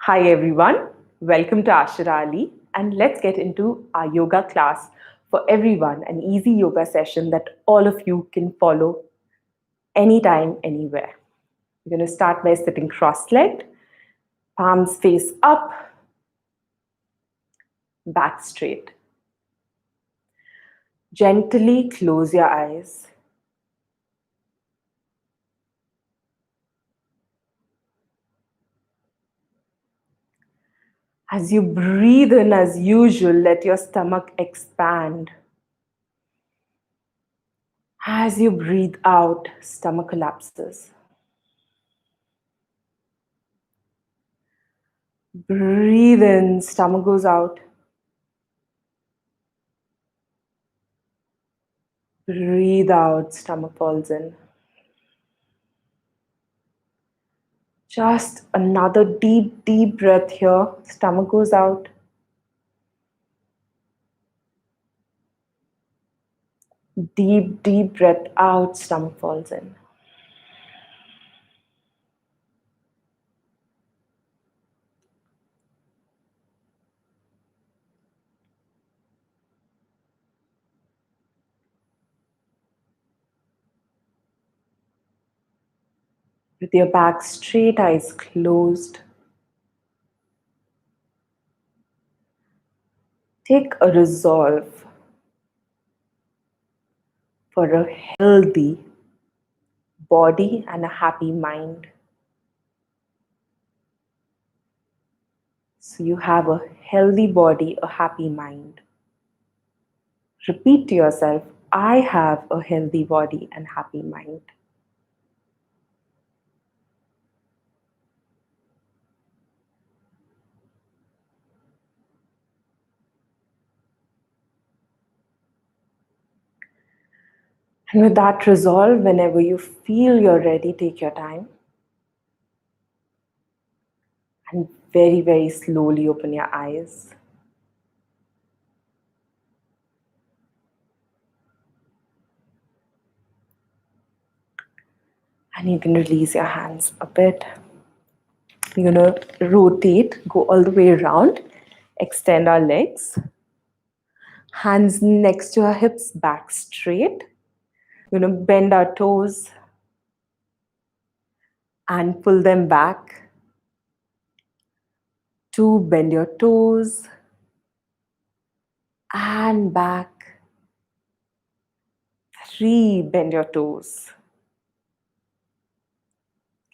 Hi everyone, welcome to Ashara Ali, and let's get into our yoga class for everyone, an easy yoga session that all of you can follow anytime, anywhere. We're going to start by sitting cross-legged, palms face up, back straight. Gently close your eyes. As you breathe in as usual, let your stomach expand. As you breathe out, stomach collapses. Breathe in, stomach goes out. Breathe out, stomach falls in. Just another deep, deep breath here. Stomach goes out. Deep, deep breath out, stomach falls in. With your back straight, eyes closed. Take a resolve for a healthy body and a happy mind. So you have a healthy body, a happy mind. Repeat to yourself, I have a healthy body and happy mind. And with that resolve, whenever you feel you're ready, take your time. And very, very slowly open your eyes. And you can release your hands a bit. You're going to rotate, go all the way around, extend our legs. Hands next to our hips, back straight. We're going to bend our toes and pull them back. 2, bend your toes and back. 3, bend your toes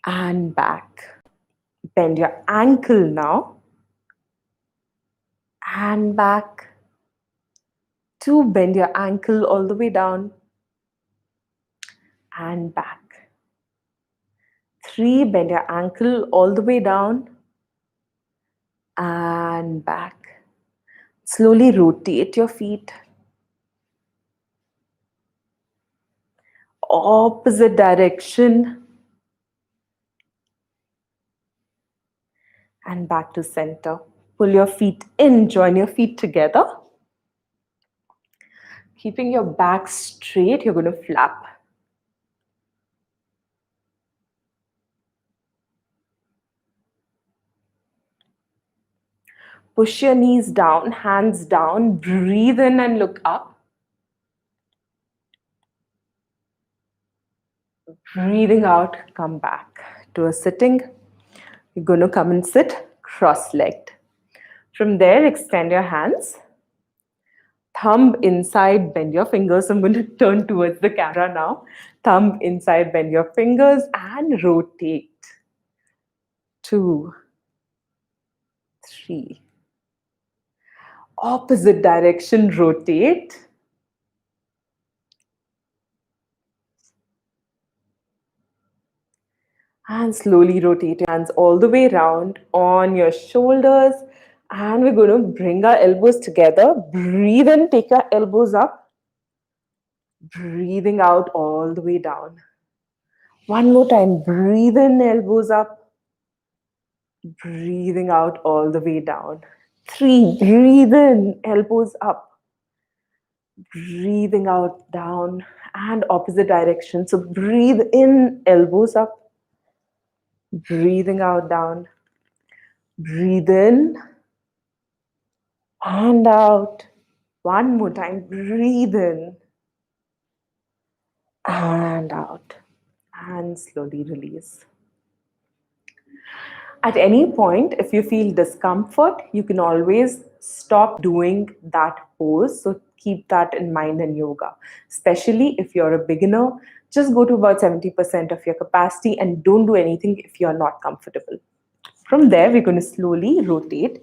and back. Bend your ankle now and back. 2, bend your ankle all the way down and back. 3, bend your ankle all the way down and back. Slowly rotate your feet. Opposite direction. And back to center. Pull your feet in, join your feet together. Keeping your back straight, you're going to flap. Push your knees down, hands down. Breathe in and look up. Breathing out, come back to a sitting. You're going to come and sit cross-legged. From there, extend your hands. Thumb inside, bend your fingers. I'm going to turn towards the camera now. Thumb inside, bend your fingers and rotate. 2, 3. Opposite direction, rotate. And slowly rotate your hands all the way around on your shoulders. And we're going to bring our elbows together. Breathe in, take your elbows up. Breathing out all the way down. One more time, breathe in, elbows up. Breathing out all the way down. 3, breathe in, elbows up. Breathing out, down, and opposite direction. So breathe in, elbows up. Breathing out, down. Breathe in and out. One more time. Breathe in and out. And slowly release. At any point, if you feel discomfort, you can always stop doing that pose. So keep that in mind in yoga. Especially if you're a beginner, just go to about 70% of your capacity and don't do anything if you're not comfortable. From there, we're going to slowly rotate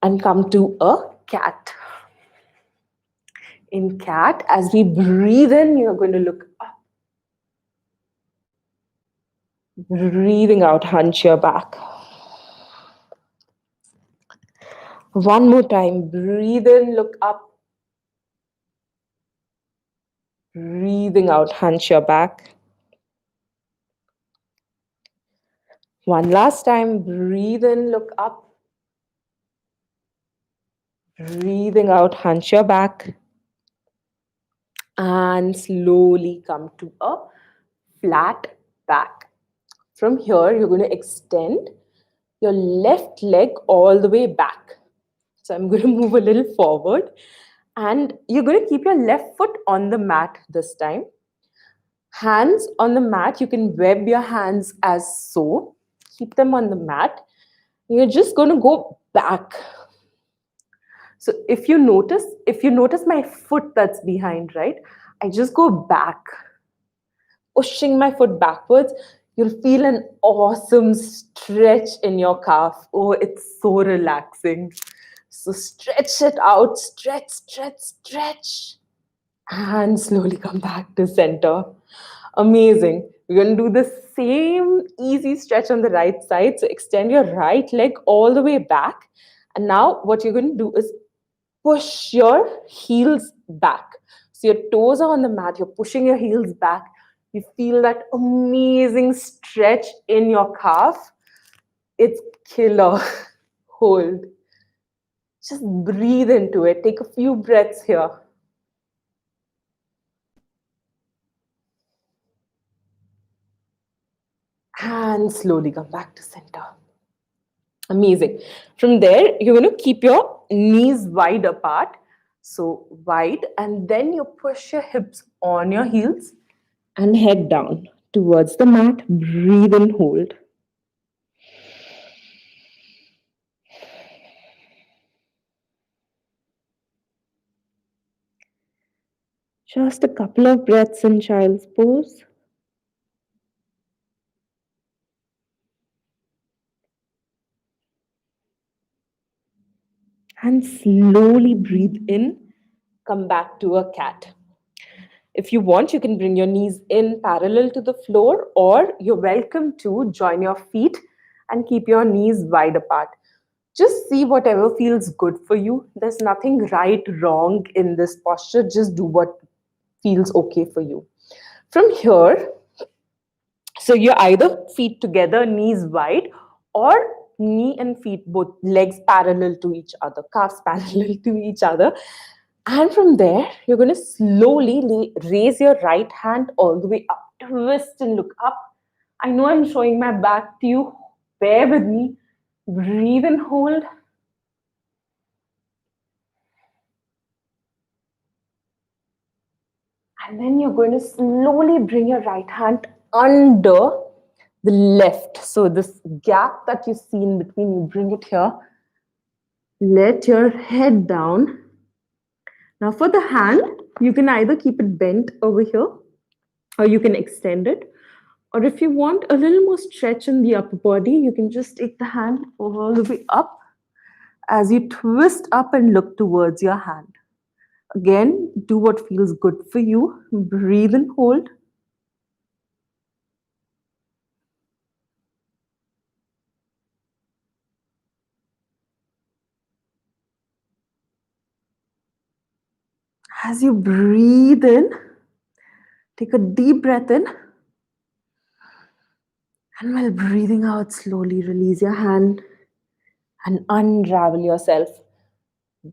and come to a cat. In cat, as we breathe in, you're going to look up. Breathing out, hunch your back. One more time. Breathe in, look up. Breathing out, hunch your back. One last time. Breathe in, look up. Breathing out, hunch your back. And slowly come to a flat back. From here, you're going to extend your left leg all the way back. So I'm going to move a little forward. And you're going to keep your left foot on the mat this time. Hands on the mat, you can web your hands as so. Keep them on the mat. You're just going to go back. So if you notice my foot that's behind, right? I just go back, pushing my foot backwards. You'll feel an awesome stretch in your calf. Oh, it's so relaxing. So stretch it out, stretch, stretch, stretch. And slowly come back to center. Amazing. We're going to do the same easy stretch on the right side. So extend your right leg all the way back. And now what you're going to do is push your heels back. So your toes are on the mat. You're pushing your heels back. You feel that amazing stretch in your calf. It's killer. Hold. Just breathe into it. Take a few breaths here. And slowly come back to center. Amazing. From there, you're going to keep your knees wide apart. So wide, and then you push your hips on your heels and head down towards the mat. Breathe and hold. Just a couple of breaths in child's pose. And slowly breathe in. Come back to a cat. If you want, you can bring your knees in parallel to the floor, or you're welcome to join your feet and keep your knees wide apart. Just see whatever feels good for you. There's nothing right, wrong in this posture. Just do what feels okay for you. From here, so you're either feet together, knees wide, or knee and feet, both legs parallel to each other, calves parallel to each other. And from there, you're going to slowly raise your right hand all the way up. Twist and look up. I know I'm showing my back to you. Bear with me. Breathe and hold. And then you're going to slowly bring your right hand under the left. So this gap that you see in between, you bring it here. Let your head down. Now for the hand, you can either keep it bent over here, or you can extend it. Or if you want a little more stretch in the upper body, you can just take the hand all the way up as you twist up and look towards your hand. Again, do what feels good for you. Breathe and hold. As you breathe in, take a deep breath in. And while breathing out, slowly release your hand and unravel yourself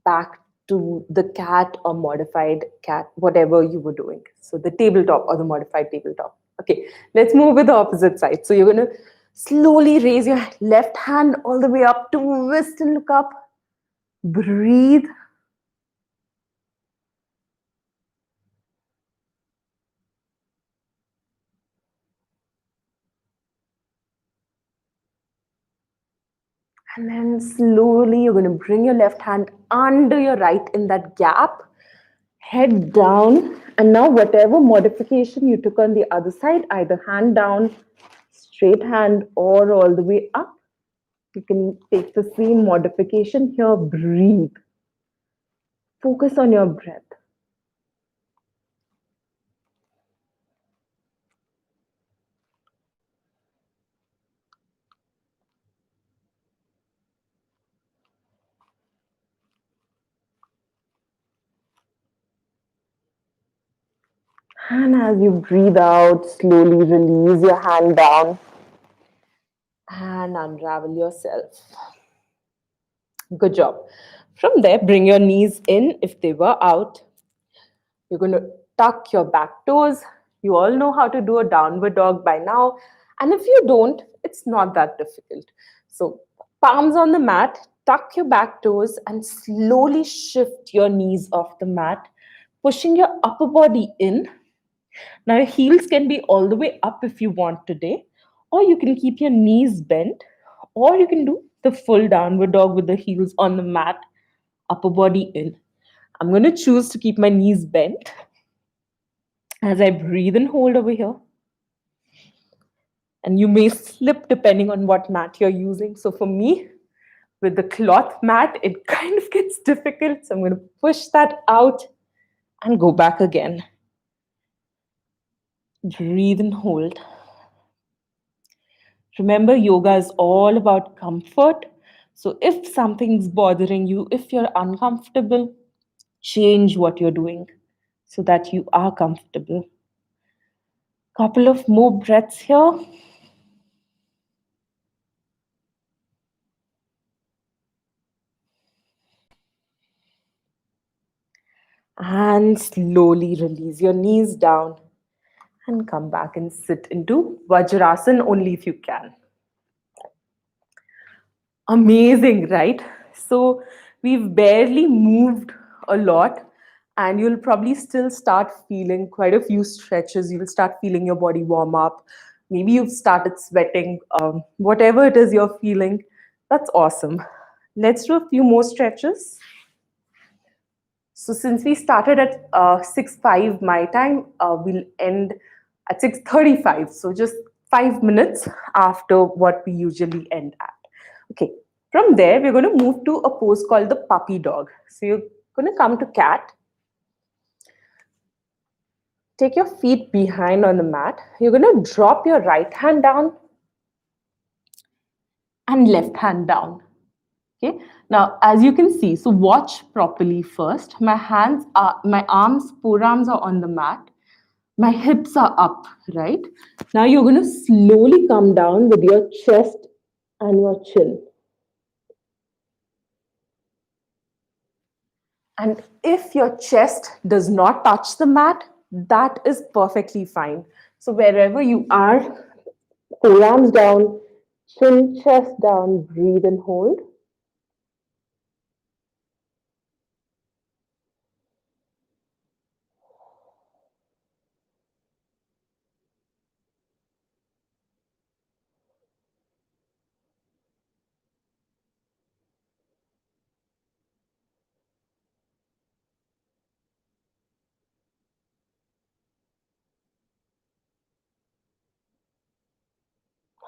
back to the cat or modified cat, whatever you were doing. So the tabletop or the modified tabletop. Okay, let's move with the opposite side. So you're going to Slowly raise your left hand all the way up, twist and look up. Breathe. And then slowly you're going to bring your left hand under your right in that gap, head down. And now, whatever modification you took on the other side, either hand down, straight hand, or all the way up, you can take the same modification here. Breathe. Focus on your breath. And as you breathe out, slowly release your hand down and unravel yourself. Good job. From there, bring your knees in if they were out. You're going to tuck your back toes. You all know how to do a downward dog by now. And if you don't, it's not that difficult. So, palms on the mat, tuck your back toes, and slowly shift your knees off the mat, pushing your upper body in. Now, your heels can be all the way up if you want today, or you can keep your knees bent, or you can do the full downward dog with the heels on the mat, upper body in. I'm going to choose to keep my knees bent as I breathe and hold over here. And you may slip depending on what mat you're using. So for me, with the cloth mat, it kind of gets difficult. So I'm going to push that out and go back again. Breathe and hold. Remember, yoga is all about comfort. So if something's bothering you, if you're uncomfortable, change what you're doing so that you are comfortable. Couple of more breaths here. And slowly release your knees down and come back and sit into Vajrasana only if you can. Amazing, right? So we've barely moved a lot, and you'll probably still start feeling quite a few stretches. You'll start feeling your body warm up. Maybe you've started sweating. Whatever it is you're feeling, that's awesome. Let's do a few more stretches. So since we started at 6:05 my time, we'll end at 6:35. So just 5 minutes after what we usually end at. Okay. From there, we're going to move to a pose called the puppy dog. So you're going to come to cat. Take your feet behind on the mat. You're going to drop your right hand down and left hand down. Okay. Now, as you can see, so watch properly first. My arms, forearms are on the mat. My hips are up, right? Now you're going to slowly come down with your chest and your chin. And if your chest does not touch the mat, that is perfectly fine. So wherever you are, forearms down, chin, chest down, breathe and hold.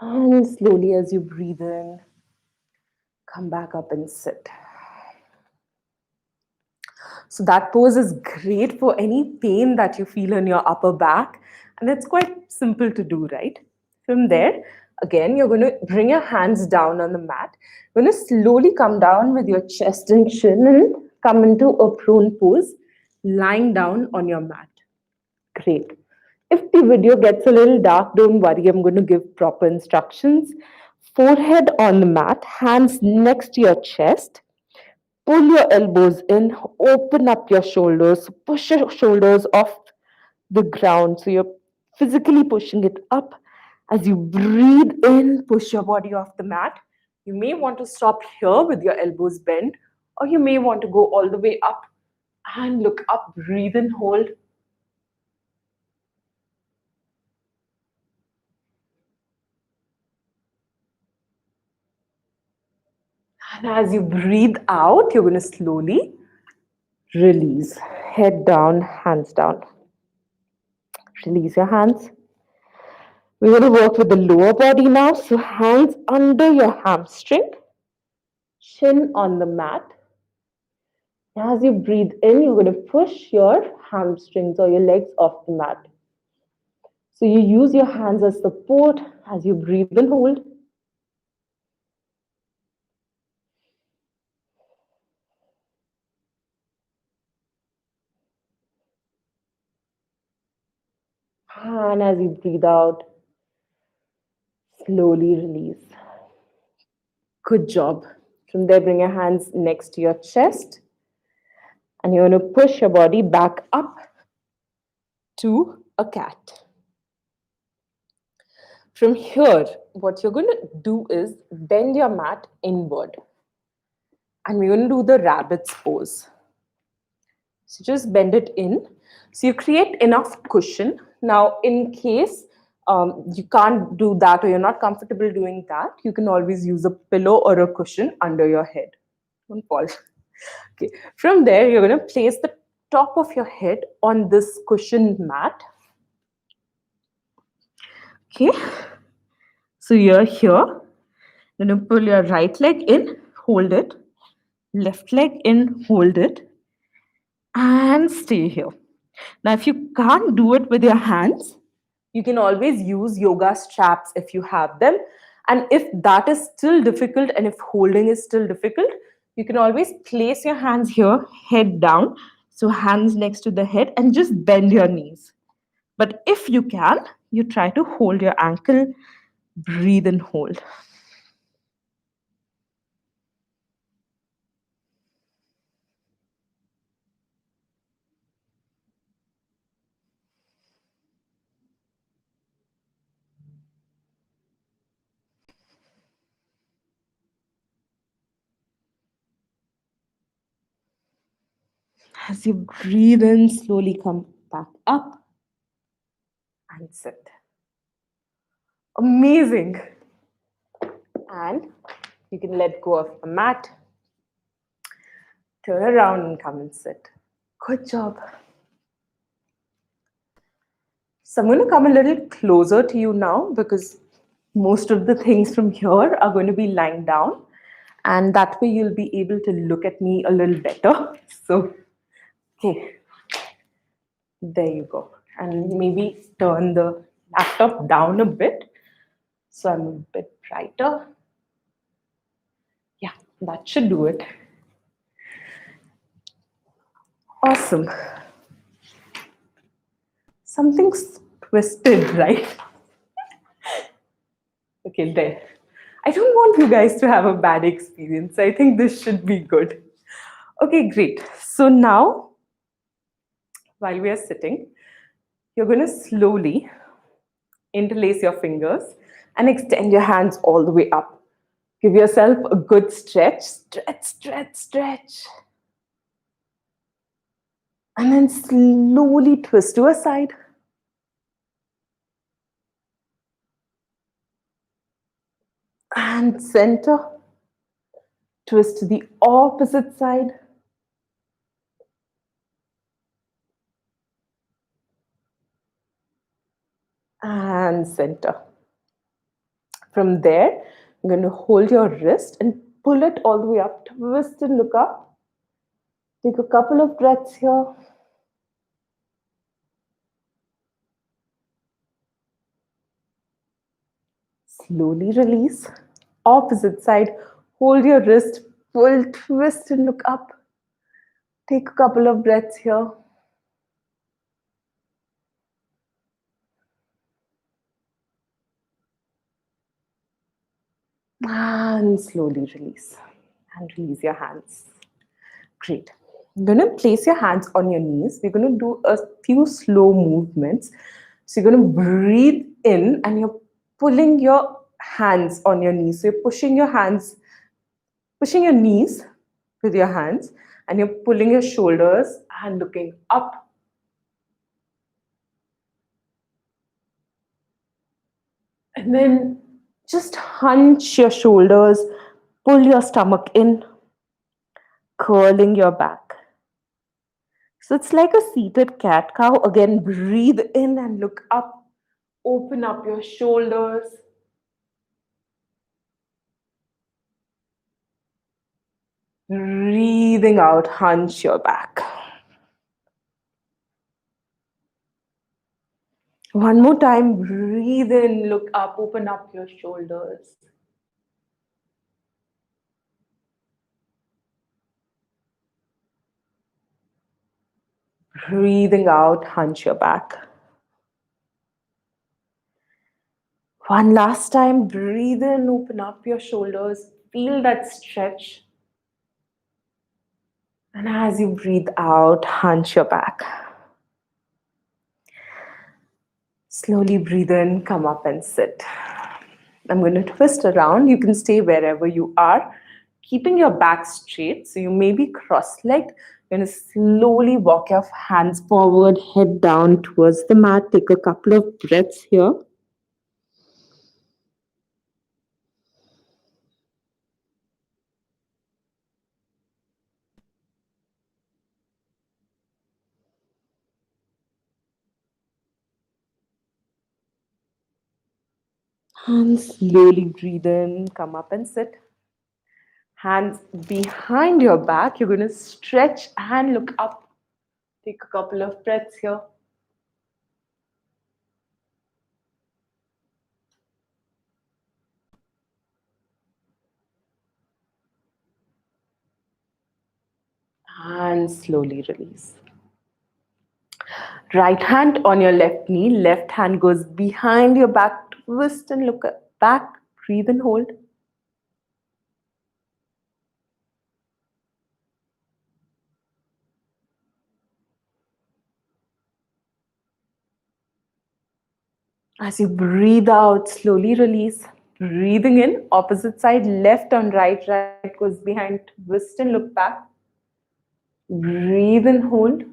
And slowly as you breathe in, come back up and sit. So that pose is great for any pain that you feel in your upper back. And it's quite simple to do, right? From there, again, you're going to bring your hands down on the mat. You're going to slowly come down with your chest and chin and come into a prone pose, lying down on your mat. Great. If the video gets a little dark, don't worry. I'm going to give proper instructions. Forehead on the mat, hands next to your chest. Pull your elbows in, open up your shoulders, push your shoulders off the ground. So you're physically pushing it up As you breathe in, push your body off the mat. You may want to stop here with your elbows bent, or you may want to go all the way up and look up, breathe and hold. And as you breathe out, you're going to slowly release. Head down, hands down. Release your hands. We're going to work with the lower body now. So hands under your hamstring, chin on the mat. As you breathe in, you're going to push your hamstrings or your legs off the mat. So you use your hands as support as you breathe and hold. And as you breathe out, slowly release. Good job. From there, bring your hands next to your chest. And you're going to push your body back up to a cat. From here, what you're going to do is bend your mat inward. And we're going to do the rabbit's pose. So just bend it in. So you create enough cushion. Now, in case you can't do that or you're not comfortable doing that, you can always use a pillow or a cushion under your head. Don't fall. Okay. From there, you're going to place the top of your head on this cushion mat. Okay. So you're here. Then you pull your right leg in, hold it. Left leg in, hold it. And stay here. Now, if you can't do it with your hands, you can always use yoga straps if you have them. And if that is still difficult and if holding is still difficult, you can always place your hands here, head down. So hands next to the head and just bend your knees. But if you can, you try to hold your ankle, breathe and hold. As you breathe in, slowly come back up and sit. Amazing. And you can let go of the mat, turn around and come and sit. Good job. So I'm going to come a little closer to you now because most of the things from here are going to be lying down. And that way you'll be able to look at me a little better. So, okay. There you go. And maybe turn the laptop down a bit so I'm a bit brighter. Yeah, that should do it. Awesome. Something's twisted, right? Okay, there. I don't want you guys to have a bad experience. I think this should be good. Okay, great. So now, while we are sitting, you're going to slowly interlace your fingers and extend your hands all the way up. Give yourself a good stretch. Stretch, stretch, stretch. And then slowly twist to a side. And center. Twist to the opposite side. And center. From there, I'm going to hold your wrist and pull it all the way up. Twist and look up. Take a couple of breaths here. Slowly release. Opposite side. Hold your wrist, pull, twist and look up. Take a couple of breaths here. And slowly release. And release your hands. Great. You're going to place your hands on your knees. We're going to do a few slow movements. So you're going to breathe in and you're pulling your hands on your knees. So you're pushing your knees with your hands, and you're pulling your shoulders and looking up. And then just hunch your shoulders, pull your stomach in, curling your back. So it's like a seated cat cow. Again, breathe in and look up. Open up your shoulders. Breathing out, hunch your back. One more time, breathe in, look up, open up your shoulders. Breathing out, hunch your back. One last time, breathe in, open up your shoulders, feel that stretch. And as you breathe out, hunch your back. Slowly breathe in, come up and sit. I'm going to twist around. You can stay wherever you are, keeping your back straight. So you may be cross-legged. You're going to slowly walk your hands forward, head down towards the mat. Take a couple of breaths here. And slowly breathe in, come up and sit. Hands behind your back. You're going to stretch and look up. Take a couple of breaths here. And slowly release. Right hand on your left knee, left hand goes behind your back, twist and look back, breathe and hold. As you breathe out, slowly release. Breathing in, opposite side, left on right, right goes behind, twist and look back. Breathe and hold.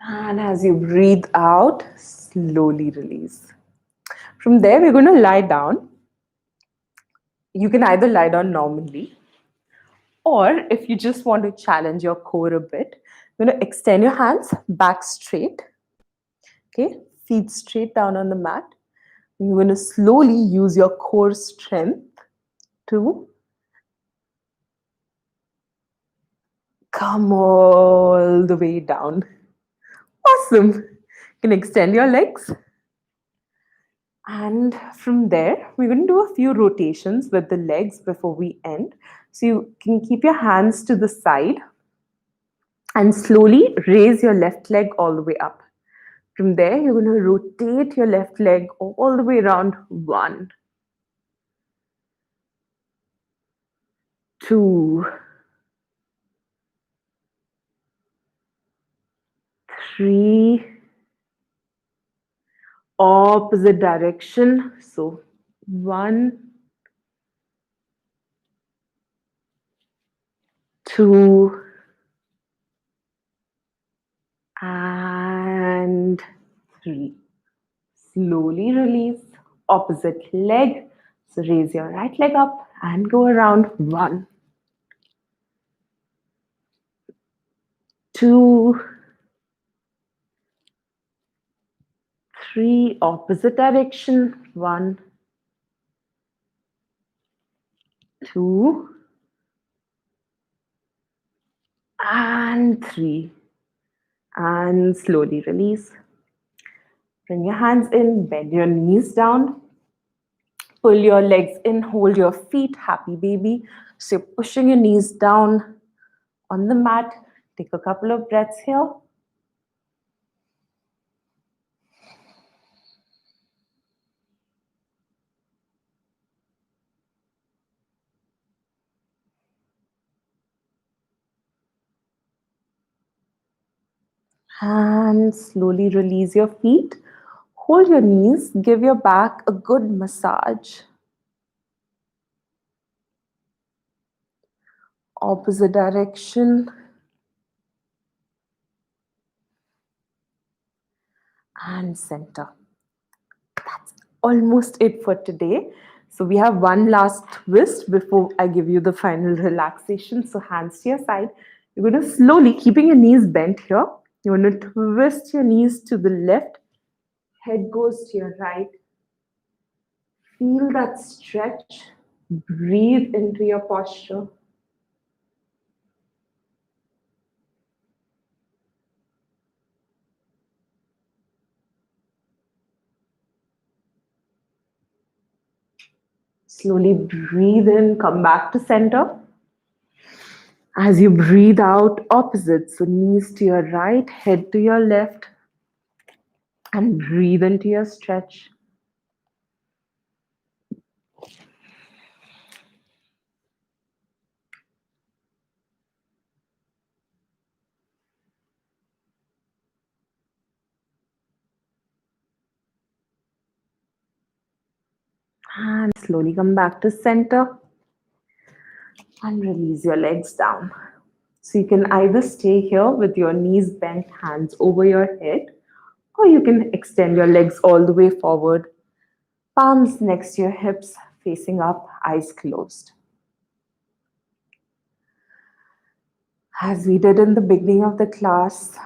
And as you breathe out, slowly release. From there, we're going to lie down. You can either lie down normally, or if you just want to challenge your core a bit, you're going to extend your hands back straight. Okay, feet straight down on the mat. You're going to slowly use your core strength to come all the way down. Awesome. You can extend your legs. And from there, we're going to do a few rotations with the legs before we end. So you can keep your hands to the side and slowly raise your left leg all the way up. From there, you're going to rotate your left leg all the way around. 1, 2, 3, opposite direction. So 1, 2, and 3. Slowly release. Opposite leg. So raise your right leg up and go around. 1, 2, 3. Opposite direction. 1, 2, and 3. And slowly release. Bring your hands in, bend your knees down. Pull your legs in, hold your feet, happy baby. So you're pushing your knees down on the mat. Take a couple of breaths here. And slowly release your feet. Hold your knees. Give your back a good massage. Opposite direction. And center. That's almost it for today. So we have one last twist before I give you the final relaxation. So hands to your side. You're going to slowly, keeping your knees bent here, you're going to twist your knees to the left. Head goes to your right. Feel that stretch. Breathe into your posture. Slowly breathe in, come back to center. As you breathe out, opposite. So knees to your right, head to your left, and breathe into your stretch. And slowly come back to center and release your legs down. So you can either stay here with your knees bent, hands over your head, or you can extend your legs all the way forward, palms next to your hips, facing up, eyes closed. As we did in the beginning of the class,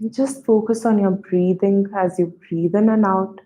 just focus on your breathing as you breathe in and out.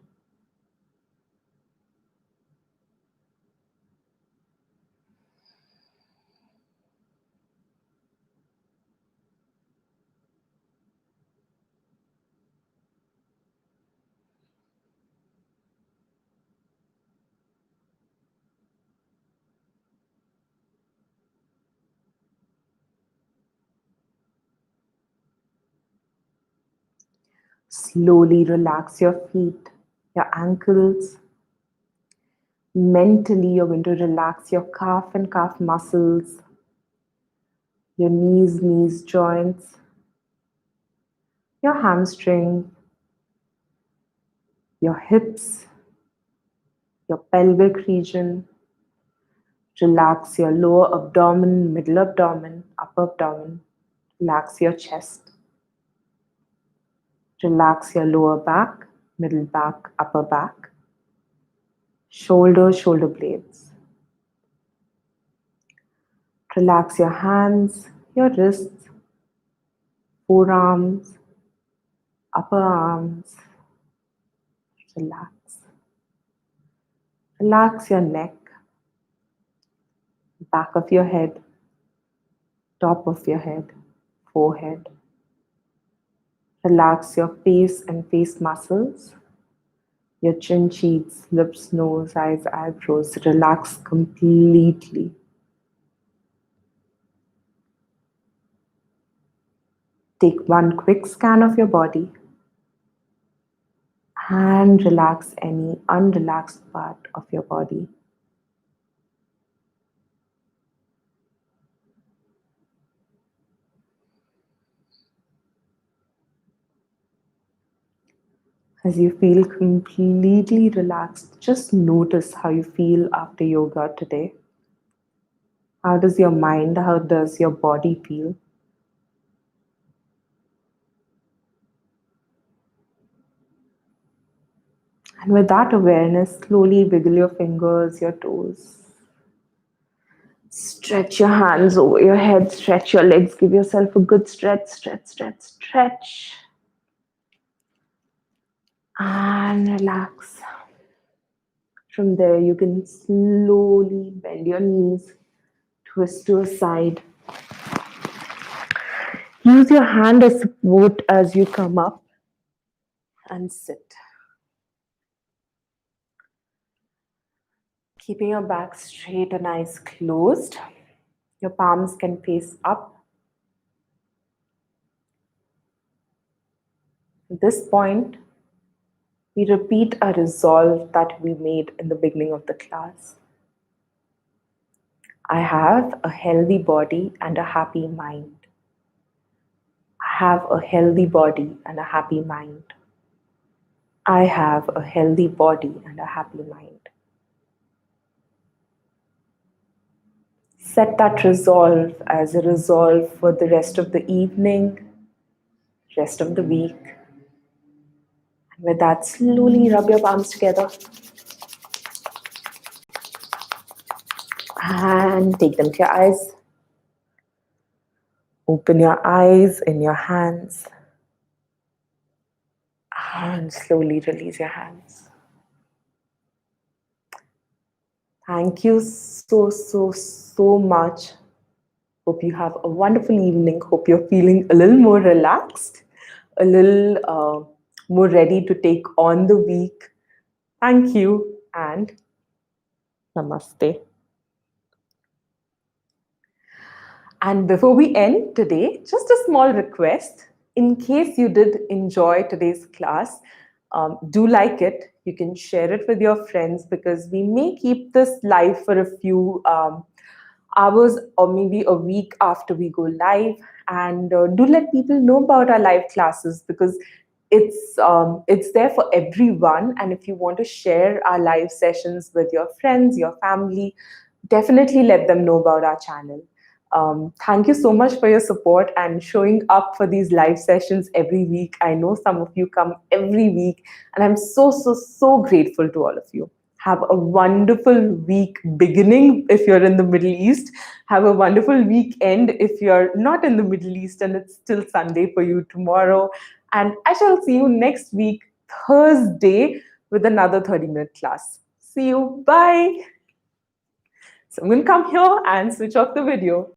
Slowly relax your feet, your ankles. Mentally, you're going to relax your calf and calf muscles, your knees joints, your hamstring, your hips, your pelvic region. Relax your lower abdomen, middle abdomen, upper abdomen. Relax your chest. Relax your lower back, middle back, upper back. Shoulder blades. Relax your hands, your wrists, forearms, upper arms. Relax. Relax your neck, back of your head, top of your head, forehead. Relax your face and face muscles, your chin, cheeks, lips, nose, eyes, eyebrows. Relax completely. Take one quick scan of your body and relax any unrelaxed part of your body. As you feel completely relaxed, just notice how you feel after yoga today. How does your mind, how does your body feel? And with that awareness, slowly wiggle your fingers, your toes. Stretch your hands over your head, stretch your legs, give yourself a good stretch. And relax. From there, you can slowly bend your knees, twist to a side. Use your hand as support as you come up and sit. Keeping your back straight and eyes closed. Your palms can face up. At this point, we repeat a resolve that we made in the beginning of the class. I have a healthy body and a happy mind. have a healthy body and a happy mind. I have a healthy body and a happy mind. Set that resolve as a resolve for the rest of the evening, rest of the week. And with that, slowly rub your palms together and take them to your eyes. Open your eyes in your hands and slowly release your hands. Thank you so much. Hope you have a wonderful evening. Hope you're feeling a little more relaxed, a little more ready to take on the week. Thank you and namaste. And before we end today, just a small request. In case you did enjoy today's class, do like it. You can share it with your friends because we may keep this live for a few hours or maybe a week after we go live. And do let people know about our live classes because it's there for everyone. And if you want to share our live sessions with your friends, your family, definitely let them know about our channel. Thank you so much for your support and showing up for these live sessions every week. I know some of you come every week, and I'm so grateful to all of you. Have a wonderful week beginning if you're in the Middle East. Have a wonderful weekend if you're not in the Middle East and it's still Sunday for you tomorrow. And I shall see you next week, Thursday, with another 30-minute class. See you. Bye. So I'm going to come here and switch off the video.